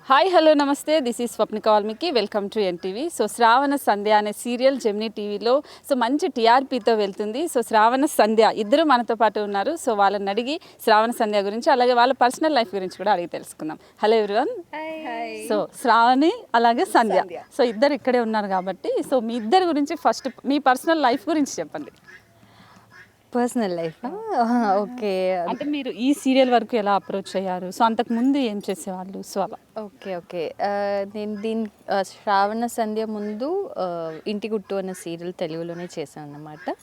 Hi hello నమస్తే, this is Swapnika Valmiki. Welcome to NTV. So Shravana Sandhya అనే serial Gemini టీవీలో సో మంచి టీఆర్పీతో వెళ్తుంది. సో శ్రావణ సంధ్య ఇద్దరు మనతో పాటు ఉన్నారు. సో వాళ్ళని అడిగి శ్రావణ సంధ్య గురించి అలాగే వాళ్ళ పర్సనల్ లైఫ్ గురించి కూడా అడిగి తెలుసుకుందాం. Hello everyone. సో శ్రావణి అలాగే సంధ్య, సో ఇద్దరు ఇక్కడే ఉన్నారు కాబట్టి సో మీ ఇద్దరు గురించి ఫస్ట్ మీ పర్సనల్ లైఫ్ గురించి చెప్పండి. Personal life okay. అంటే మీరు ఈ సీరియల్ వరకు ఎలా అప్రోచ్ అయ్యారు, సో అంతకు ముందు ఏం చేసేవాళ్ళు, సో అలా. ఓకే. నేను శ్రావణ సంధ్య ముందు ఇంటి గుట్టు అనే సీరియల్ తెలుగులోనే చేశాను అన్నమాట.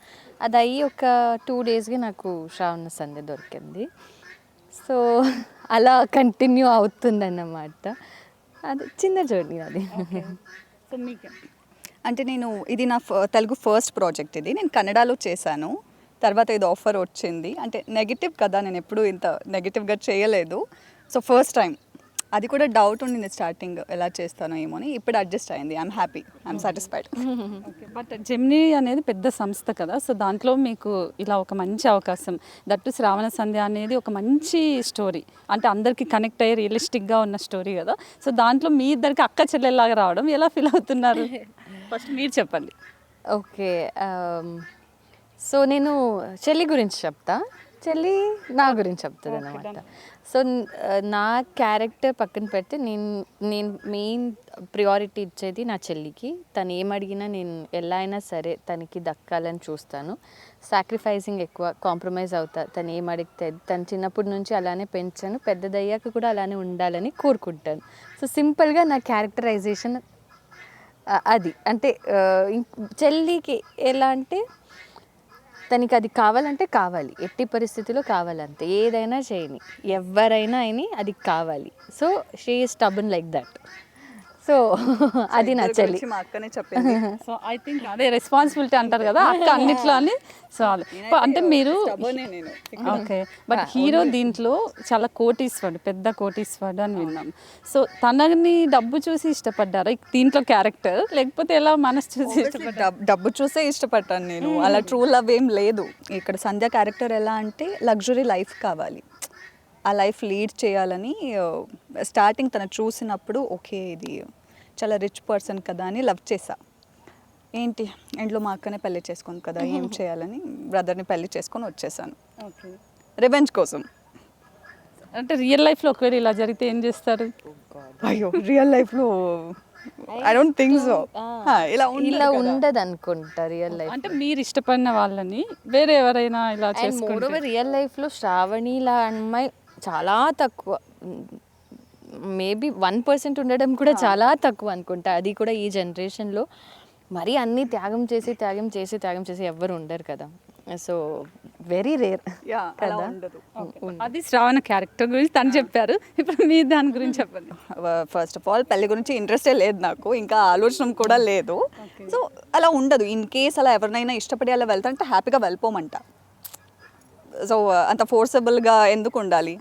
అది అయ్యి ఒక 2 డేస్కి నాకు శ్రావణ సంధ్య దొరికింది. సో అలా కంటిన్యూ అవుతుందన్నమాట. అది చిన్న జర్నీ అది. సో మీకు అంటే ఇది నా తెలుగు ఫస్ట్ ప్రాజెక్ట్. ఇది నేను కన్నడలో చేశాను. తర్వాత ఇది ఆఫర్ వచ్చింది. అంటే నెగిటివ్ కదా, నేను ఎప్పుడూ ఇంత నెగిటివ్గా చేయలేదు. సో ఫస్ట్ టైం అది కూడా డౌట్ ఉండింది స్టార్టింగ్, ఎలా చేస్తానో ఏమో అని. ఇప్పుడు అడ్జస్ట్ అయింది. I'm happy, I'm satisfied. Okay, but Gemini అనేది పెద్ద సంస్థ కదా, సో దాంట్లో మీకు ఇలా ఒక మంచి అవకాశం, దట్టు శ్రావణ సంధ్య అనేది ఒక మంచి స్టోరీ, అంటే అందరికీ కనెక్ట్ అయ్యి రియలిస్టిక్గా ఉన్న స్టోరీ కదా. సో దాంట్లో మీ ఇద్దరికి అక్క చెల్లెల్లాగా రావడం ఎలా ఫీల్ అవుతున్నారు? ఫస్ట్ మీరు చెప్పండి. ఓకే, సో నేను చెల్లి గురించి చెప్తా, చెల్లి నా గురించి చెప్తుంది అనమాట. సో నా క్యారెక్టర్ పక్కన పెడితే నేను మెయిన్ ప్రియారిటీ ఇచ్చేది నా చెల్లికి. తను ఏమడిగినా నేను ఎలా అయినా సరే తనకి దక్కాలని చూస్తాను. సాక్రిఫైసింగ్ ఎక్కువ, కాంప్రమైజ్ అవుతా. తను ఏమడిగితే తను చిన్నప్పటి నుంచి అలానే పెంచాను, పెద్దదయ్యాక కూడా అలానే ఉండాలని కోరుకుంటాను. సో సింపుల్గా నా క్యారెక్టరైజేషన్ అది. అంటే చెల్లికి ఎలా అంటే తనకి అది కావాలంటే కావాలి, ఎట్టి పరిస్థితిలో కావాలంతే, ఏదైనా చేయని, ఎవరైనా అయినా అది కావాలి. So she is stubborn like that. So అది నా చెల్లి. మా అక్కనే చెప్పింది. సో ఐ థింక్ అదే రెస్పాన్సిబిలిటీ అంటారు కదా అక్క అన్నిట్లో అని. సో అంటే మీరు ఓకే, బట్ హీరో దీంట్లో చాలా కోటీశ్వరుడు, పెద్ద కోటీశ్వరుడు అని విన్నాం. సో తనని డబ్బు చూసి ఇష్టపడ్డారా దీంట్లో క్యారెక్టర్, లేకపోతే ఎలా మనసు చూసి ఇష్టపడ్డారు? డబ్బు చూసే ఇష్టపడ్డాను నేను. అలా ట్రూ లవ్ ఏం లేదు. ఇక్కడ సంధ్య క్యారెక్టర్ ఎలా అంటే లగ్జరీ లైఫ్ కావాలి, ఆ లైఫ్ లీడ్ చేయాలని. స్టార్టింగ్ తను చూసినప్పుడు ఓకే ఇది చాలా రిచ్ పర్సన్ కదా అని లవ్ చేసా. ఏంటి ఇంట్లో మా అక్కనే పెళ్లి చేసుకుంది కదా, ఏం చేయాలని బ్రదర్ని పెళ్లి చేసుకొని వచ్చేసాను ఓకే, రివెంజ్ కోసం. అంటే రియల్ లైఫ్లో ఒకవేళ ఇలా జరిగితే ఏం చేస్తారు? అయ్యో రియల్ లైఫ్లో ఐ డోంట్ థింక్ సో. ఇలా ఉండదు అనుకుంటా రియల్ లైఫ్. అంటే మీరు ఇష్టపడిన వాళ్ళని వేరే ఎవరైనా ఇలా చేసుకుంటే మోరోవర్ రియల్ లైఫ్లో శ్రావణిలా అమ్మాయి చాలా తక్కువ, మేబీ 1% ఉండడం కూడా చాలా తక్కువ అనుకుంటా. అది కూడా ఈ జనరేషన్లో మరీ అన్నీ త్యాగం చేసి ఎవ్వరు ఉండరు కదా. సో వెరీ రేర్ కదా. అది శ్రావణ క్యారెక్టర్ గురించి తను చెప్పారు. ఇప్పుడు మీ దాని గురించి చెప్పండి. ఫస్ట్ ఆఫ్ ఆల్ పెళ్లి గురించి ఇంట్రెస్టే లేదు నాకు, ఇంకా ఆలోచన కూడా లేదు. సో అలా ఉండదు. ఇన్ కేస్ అలా ఎవరినైనా ఇష్టపడి అలా వెళ్తానంటే హ్యాపీగా వెళ్ళిపోమంట. సో అంత ఫోర్సబుల్గా ఎందుకు ఉండాలి,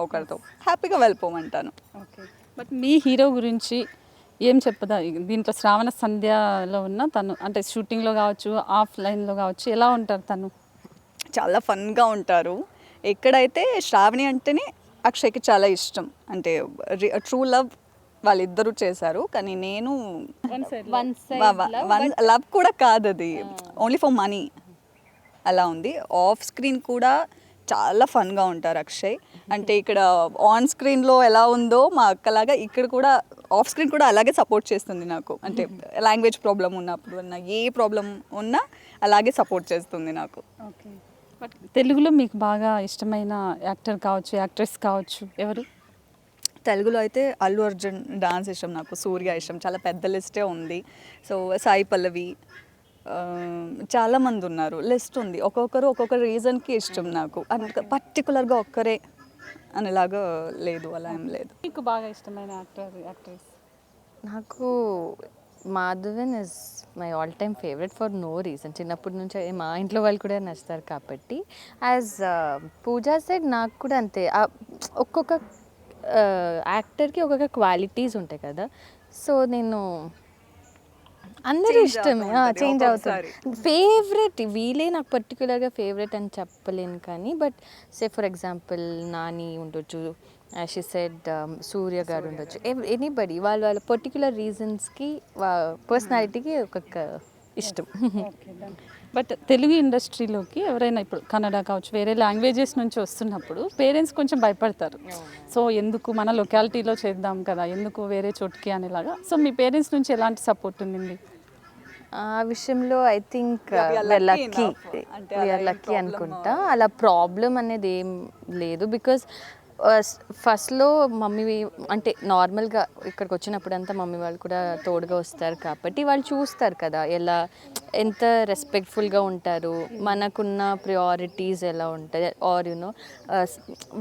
ఒకరితో హ్యాపీగా వెళ్ళిపోమంటాను. ఓకే, బట్ మీ హీరో గురించి ఏం చెప్పదా దీంట్లో శ్రావణ సంధ్యలో ఉన్న తను, అంటే షూటింగ్లో కావచ్చు ఆఫ్లైన్లో కావచ్చు, ఎలా ఉంటారు తను? చాలా ఫన్గా ఉంటారు. ఎక్కడైతే శ్రావణి అంటేనే అక్షయ్కి చాలా ఇష్టం, అంటే ట్రూ లవ్ వాళ్ళిద్దరూ చేశారు. కానీ నేను లవ్ కూడా కాదు, అది ఓన్లీ ఫర్ మనీ అలా ఉంది. ఆఫ్ స్క్రీన్ కూడా చాలా ఫన్గా ఉంటారు అక్షయ్. అంటే ఇక్కడ ఆన్ స్క్రీన్లో ఎలా ఉందో మా అక్కలాగా ఇక్కడ కూడా ఆఫ్ స్క్రీన్ కూడా అలాగే సపోర్ట్ చేస్తుంది నాకు. అంటే లాంగ్వేజ్ ప్రాబ్లం ఉన్నప్పుడు అన్న ఏ ప్రాబ్లం ఉన్నా అలాగే సపోర్ట్ చేస్తుంది నాకు. ఓకే, బట్ తెలుగులో మీకు బాగా ఇష్టమైన యాక్టర్ కావచ్చు, యాక్ట్రెస్ కావచ్చు ఎవరు? తెలుగులో అయితే అల్లు అర్జున్ డాన్స్ ఇష్టం నాకు, సూర్య ఇష్టం, చాలా పెద్ద లిస్టే ఉంది. సో సాయి పల్లవి, చాలామంది ఉన్నారు, లిస్ట్ ఉంది. ఒక్కొక్కరు ఒక్కొక్క రీజన్కి ఇష్టం నాకు. పర్టికులర్గా ఒక్కరే అనేలాగా లేదు, అలా ఏం లేదు. మీకు బాగా ఇష్టమైన యాక్టర్, యాక్ట్రెస్? నాకు Madhavan is my all time favourite for no reason. చిన్నప్పటి నుంచి మా ఇంట్లో వాళ్ళు కూడా నచ్చుతారు కాబట్టి. యాజ్ పూజా సెడ్ నాకు కూడా అంతే. ఒక్కొక్క యాక్టర్కి ఒక్కొక్క క్వాలిటీస్ ఉంటాయి కదా. సో నేను అందరూ ఇష్టమే, చేంజ్ అవుతుంది. ఫేవరెట్ వీళ్ళే నాకు పర్టికులర్గా ఫేవరెట్ అని చెప్పలేను కానీ, but say for example Nani ఉండొచ్చు, షీ సెడ్ సూర్య గారు ఉండొచ్చు, ఎనీబడి వాళ్ళ పర్టికులర్ రీజన్స్కి పర్సనాలిటీకి ఒక్కొక్క ఇష్టం. బట్ తెలుగు ఇండస్ట్రీలోకి ఎవరైనా ఇప్పుడు కన్నడ కావచ్చు వేరే లాంగ్వేజెస్ నుంచి వస్తున్నప్పుడు పేరెంట్స్ కొంచెం భయపడతారు. సో ఎందుకు మన లొకాలిటీలో చేద్దాం కదా, ఎందుకు వేరే చోటుకి అనేలాగా. సో మీ పేరెంట్స్ నుంచి ఎలాంటి సపోర్ట్ ఉండింది? ఆ విషయంలో I think we are lucky lucky enough. అంటే అలా ఏం లక్కీ problem అనుకుంటా. అలా ప్రాబ్లం అనేది ఏం లేదు. బికాస్ ఫస్ట్లో మమ్మీ అంటే నార్మల్గా ఇక్కడికి వచ్చినప్పుడు అంతా మమ్మీ వాళ్ళు కూడా తోడుగా వస్తారు కాబట్టి వాళ్ళు చూస్తారు కదా ఎలా ఎంత రెస్పెక్ట్ఫుల్గా ఉంటారు, మనకున్న ప్రియారిటీస్ ఎలా ఉంటాయి, ఆర్ యూనో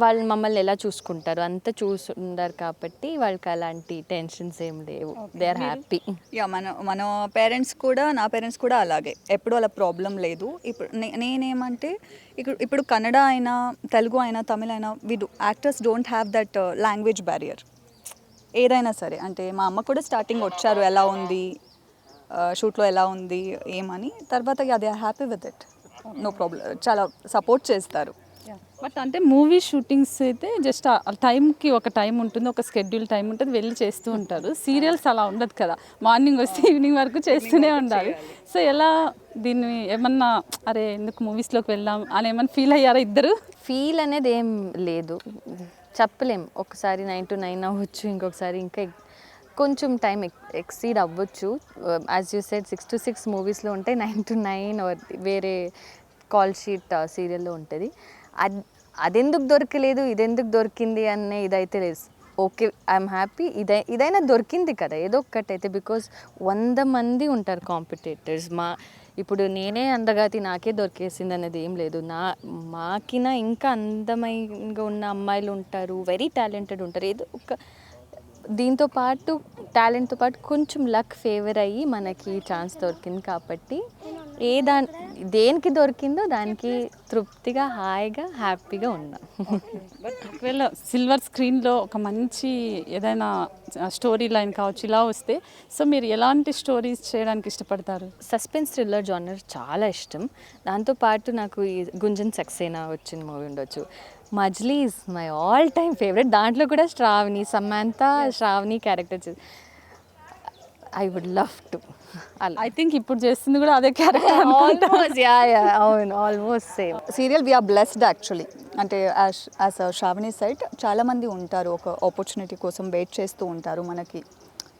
వాళ్ళు మమ్మల్ని ఎలా చూసుకుంటారు అంతా చూసుంటారు కాబట్టి వాళ్ళకి అలాంటి టెన్షన్స్ ఏం లేవు. They are happy. యా మన పేరెంట్స్ కూడా, నా పేరెంట్స్ కూడా అలాగే, ఎప్పుడు అలా ప్రాబ్లం లేదు. ఇప్పుడు నేనేమంటే ఇప్పుడు కన్నడ అయినా తెలుగు అయినా తమిళ అయినా actors don't have that language barrier. ఏదైనా సరే అంటే మా అమ్మ కూడా స్టార్టింగ్ వచ్చారు ఎలా ఉంది షూట్లో ఎలా ఉంది ఏమని, తర్వాత they are happy with it, no problem, చాలా సపోర్ట్ చేస్తారు. బట్ అంటే మూవీ షూటింగ్స్ అయితే జస్ట్ టైంకి ఒక టైం ఉంటుంది, ఒక స్కెడ్యూల్ టైం ఉంటుంది, వెళ్ళి చేస్తూ ఉంటారు. సీరియల్స్ అలా ఉండదు కదా, మార్నింగ్ వస్తే ఈవినింగ్ వరకు చేస్తూనే ఉండాలి. సో ఎలా దీన్ని ఏమన్నా అరే ఎందుకు మూవీస్లోకి వెళ్దాం అని ఏమన్నా ఫీల్ అయ్యారా ఇద్దరు? ఫీల్ అనేది ఏం లేదు, చెప్పలేం. ఒకసారి 9 to 9 అవ్వచ్చు, ఇంకొకసారి ఇంకా కొంచెం టైం ఎక్సీడ్ అవ్వచ్చు. యాజ్ యూ సెడ్ 6 to 6 మూవీస్లో ఉంటాయి, 9 to 9 వేరే కాల్ షీట్ సీరియల్లో ఉంటుంది. అదెందుకు దొరకలేదు ఇదెందుకు దొరికింది అనే ఇదైతే లేదు. ఓకే ఐఎమ్ హ్యాపీ, ఇదైనా దొరికింది కదా ఏదో ఒక్కటైతే. బికాజ్ 100 మంది ఉంటారు కాంపిటేటర్స్. ఇప్పుడు నేనే అందగాతి నాకే దొరికేసింది అనేది ఏం లేదు. మాకిన ఇంకా అందమైనగా ఉన్న అమ్మాయిలు ఉంటారు, వెరీ టాలెంటెడ్ ఉంటారు. ఏదో ఒక దీంతో పాటు టాలెంట్తో పాటు కొంచెం లక్ ఫేవర్ అయ్యి మనకి ఛాన్స్ దొరికింది కాబట్టి దేనికి దొరికిందో దానికి తృప్తిగా హాయిగా హ్యాపీగా ఉన్నా. బట్ ఒకవేళ సిల్వర్ స్క్రీన్లో ఒక మంచి ఏదైనా స్టోరీ లైన్ కావచ్చు ఇలా వస్తే, సో మీరు ఎలాంటి స్టోరీస్ చేయడానికి ఇష్టపడతారు? సస్పెన్స్ థ్రిల్లర్ జానర్ చాలా ఇష్టం. దాంతోపాటు నాకు ఈ గుంజన్ సక్సేనా వచ్చిన మూవీ ఉండొచ్చు. Majili is my all time favourite. దాంట్లో కూడా Shravani character I would love to. I think ఇప్పుడు చేస్తుంది కూడా అదే క్యారెక్టర్. అవును, almost same. Serial we are blessed actually. అంటే యాజ్ శ్రావణి సైడ్ చాలామంది ఉంటారు, ఒక ఆపర్చునిటీ కోసం వెయిట్ చేస్తూ ఉంటారు. మనకి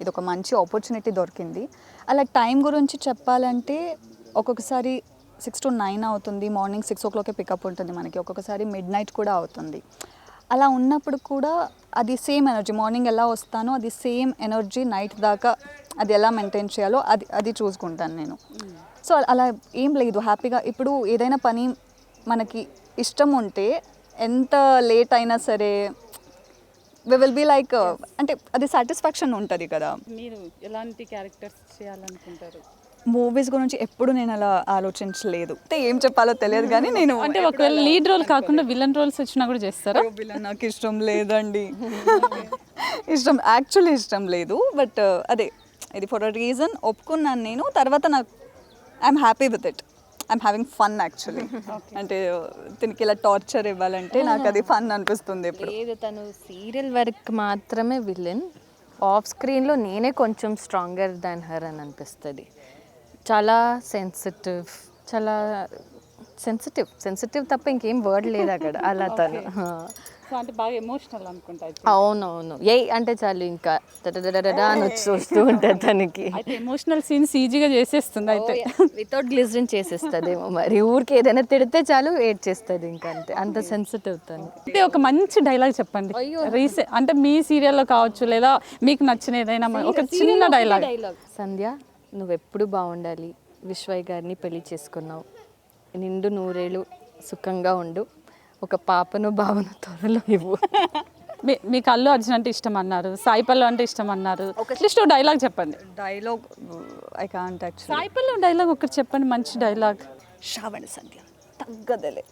ఇది ఒక మంచి ఆపర్చునిటీ దొరికింది. అలా టైం గురించి చెప్పాలంటే ఒక్కొక్కసారి 6 to 9 అవుతుంది, మార్నింగ్ 6 o'clock పికప్ ఉంటుంది మనకి, ఒక్కొక్కసారి మిడ్నైట్ కూడా అవుతుంది. అలా ఉన్నప్పుడు కూడా అది సేమ్ ఎనర్జీ, మార్నింగ్ ఎలా వస్తానో అది సేమ్ ఎనర్జీ నైట్ దాకా అది ఎలా మెయింటైన్ చేయాలో అది చూసుకుంటాను నేను. సో అలా ఏం లేదు, హ్యాపీగా. ఇప్పుడు ఏదైనా పని మనకి ఇష్టం ఉంటే ఎంత లేట్ అయినా సరే వి విల్ బీ లైక్, అంటే అది సాటిస్ఫాక్షన్ ఉంటుంది కదా. మీరు ఎలాంటి క్యారెక్టర్స్ చేయాలనుకుంటారు? మూవీస్ గురించి ఎప్పుడు నేను అలా ఆలోచించలేదు, అంటే ఏం చెప్పాలో తెలియదు. కానీ నేను అంటే ఒకవేళ లీడ్ రోల్ కాకుండా విలన్ రోల్స్ వచ్చినా కూడా చేస్తారా? నాకు ఇష్టం లేదండి. యాక్చువల్లీ ఇష్టం లేదు. బట్ అదే ఇది ఫర్ అ రీజన్ ఒప్పుకున్నాను నేను. తర్వాత నాకు I'm happy with it, I'm having fun actually. అంటే దీనికి ఇలా టార్చర్ ఇవ్వాలంటే నాకు అది ఫన్ అనిపిస్తుంది. ఇప్పుడు లేదు, తను సీరియల్ వర్క్ మాత్రమే విలన్. ఆఫ్ స్క్రీన్లో నేనే కొంచెం స్ట్రాంగర్ దాన్ హర్ అని అనిపిస్తుంది. చాలా సెన్సిటివ్ తప్ప ఇంకేం వర్డ్ లేదు అక్కడ. అలా తను సో అంటే బాగా ఎమోషనల్ అనుకుంటా. అవునవును, అంటే చాలు ఇంకా అని వస్తూ ఉంటుంది తనకి. అయితే ఎమోషనల్ సీన్స్ ఈజీగా చేసేస్తుంది. అయితే వితౌట్ గ్లిజరిన్ చేసేస్తుందేమో మరి. ఊరికి ఏదైనా తిడితే చాలు ఏడ్ చేస్తుంది, ఇంకా అంత సెన్సిటివ్ తను. అయితే ఒక మంచి డైలాగ్ చెప్పండి. అంటే మీ సీరియల్లో కావచ్చు లేదా మీకు నచ్చిన ఏదైనా ఒక చిన్న డైలాగ్. సంధ్య, నువ్వెప్పుడు బాగుండాలి. విశ్వయ్య గారిని పెళ్లి చేసుకున్నావు, నిండు 100 ఏళ్ళు సుఖంగా ఉండు, ఒక పాపను బావను త్వరలో ఇవ్వు. మీకు అల్లు అర్జున్ అంటే ఇష్టం అన్నారు, సాయి పల్లవి అంటే ఇష్టం అన్నారు. అట్లీస్ట్ డైలాగ్ చెప్పండి. Dialogue I can't actually. Sai Pallavi dialogue ఒకటి చెప్పండి, మంచి డైలాగ్. శ్రావణ సంధ్య తగ్గదలే.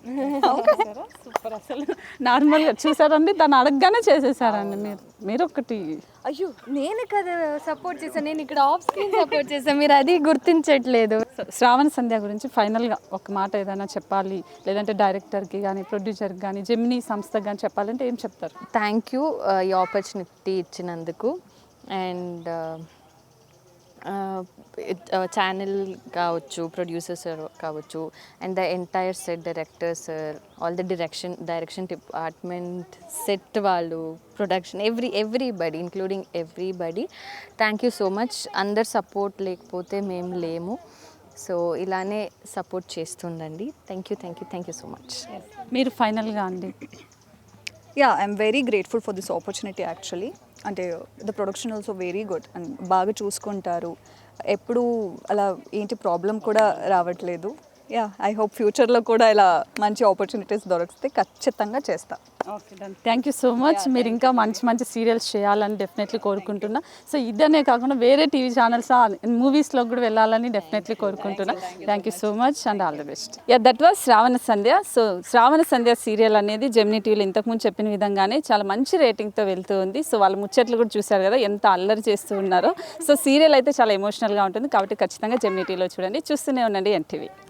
సూపర్. అసలు నార్మల్గా చూసారండి, తను అడగగానే చేసేసారండి. మీరు ఒకటి అయ్యో నేనే కదా సపోర్ట్ చేశాను, నేను ఇక్కడ ఆఫ్ స్క్రీన్ సపోర్ట్ చేశాను, మీరు అది గుర్తించట్లేదు. శ్రావణ సంధ్య గురించి ఫైనల్గా ఒక మాట ఏదైనా చెప్పాలి, లేదంటే డైరెక్టర్కి కానీ ప్రొడ్యూసర్కి కానీ జెమినీ సంస్థకి కానీ చెప్పాలంటే ఏం చెప్తారు? థ్యాంక్ యూ ఈ ఆపర్చునిటీ ఇచ్చినందుకు. అండ్ ఛానల్ కావచ్చు, ప్రొడ్యూసర్ సార్ కావచ్చు, and the entire set director sir, all the direction department, set వాళ్ళు, production, everybody including everybody, thank you so much. అందరు సపోర్ట్ లేకపోతే మేము లేము. సో ఇలానే సపోర్ట్ చేస్తుండండి. Thank you so much. మీరు ఫైనల్గా అండి. Yeah, I'm very grateful for this opportunity actually. అంటే the production also very good and బాగా చూసుకుంటారు. ఎప్పుడు అలా ఏంటి ప్రాబ్లం కూడా రావట్లేదు. యా, ఐ హోప్ ఫ్యూచర్లో కూడా ఇలా మంచి ఆపర్చునిటీస్ దొరికితే ఖచ్చితంగా చేస్తా. Okay done. Thank you so much. మీరు ఇంకా మంచి మంచి సీరియల్స్ చేయాలని డెఫినెట్లీ కోరుకుంటున్నా. సో ఇదనే కాకుండా వేరే టీవీ ఛానల్స్ మూవీస్లో కూడా వెళ్ళాలని డెఫినెట్లీ కోరుకుంటున్నా. Thank you so much and all the best. Yeah, that was Shravana Sandhya. So Shravana Sandhya serial అనేది జెమినీ టీవీలో ఇంతకుముందు చెప్పిన విధంగానే చాలా మంచి రేటింగ్తో వెళ్తూ ఉంది. సో వాళ్ళ ముచ్చట్లు కూడా చూశారు కదా, ఎంత అల్లరి చేస్తూ ఉన్నారో. సో సీరియల్ అయితే చాలా ఎమోషనల్గా ఉంటుంది కాబట్టి ఖచ్చితంగా జెమినీ టీవీలో చూడండి. చూస్తూనే ఉండండి ఎన్టీవీ.